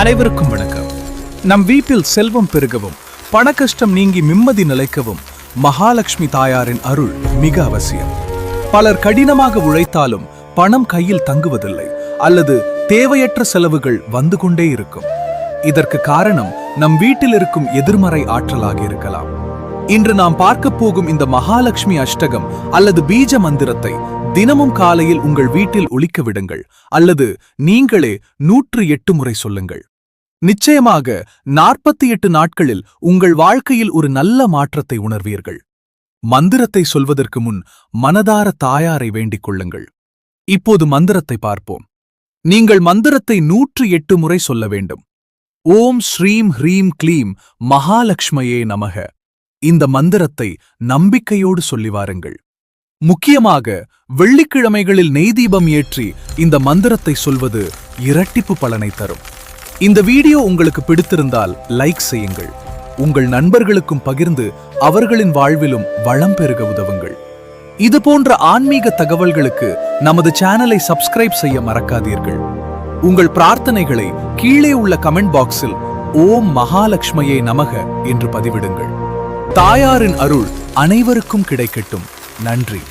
அனைவருக்கும் வணக்கம். நம் வீட்டில் செல்வம் பெருகவும் பணக்கஷ்டம் நீங்கி நிம்மதி நிலைக்கவும் மகாலட்சுமி தாயாரின் அருள் மிக அவசியம். பலர் கடினமாக உழைத்தாலும் பணம் கையில் தங்குவதில்லை அல்லது தேவையற்ற செலவுகள் வந்து கொண்டே இருக்கும். இதற்கு காரணம் நம் வீட்டில் இருக்கும் எதிர்மறை ஆற்றலாக இருக்கலாம். இன்று நாம் பார்க்க போகும் இந்த மகாலட்சுமி அஷ்டகம் அல்லது பீஜ மந்திரத்தை தினமும் காலையில் உங்கள் வீட்டில் ஒலிக்க விடுங்கள் அல்லது நீங்களே 108 முறை சொல்லுங்கள். நிச்சயமாக 48 நாட்களில் உங்கள் வாழ்க்கையில் ஒரு நல்ல மாற்றத்தை உணர்வீர்கள். மந்திரத்தை சொல்வதற்கு முன் மனதார தாயாரை வேண்டிக் கொள்ளுங்கள். இப்போது மந்திரத்தை பார்ப்போம். நீங்கள் மந்திரத்தை 108 முறை சொல்ல வேண்டும். ஓம் ஸ்ரீம் ஹ்ரீம் க்ளீம் மகாலட்சுமியே நமக. இந்த மந்திரத்தை நம்பிக்கையோடு சொல்லி வாருங்கள். முக்கியமாக வெள்ளிக்கிழமைகளில் நெய் தீபம் ஏற்றி இந்த மந்திரத்தை சொல்வது இரட்டிப்பு பலனை தரும். இந்த வீடியோ உங்களுக்கு பிடித்திருந்தால் லைக் செய்யுங்கள். உங்கள் நண்பர்களுக்கும் பகிர்ந்து அவர்களின் வாழ்விலும் வளம் பெருக உதவுங்கள். இது போன்ற ஆன்மீக தகவல்களுக்கு நமது சேனலை சப்ஸ்கிரைப் செய்ய மறக்காதீர்கள். உங்கள் பிரார்த்தனைகளை கீழே உள்ள கமெண்ட் பாக்ஸில் ஓம் மகாலட்சுமியே நமக என்று பதிவிடுங்கள். தாயாரின் அருள் அனைவருக்கும் கிடைக்கட்டும். நன்றி.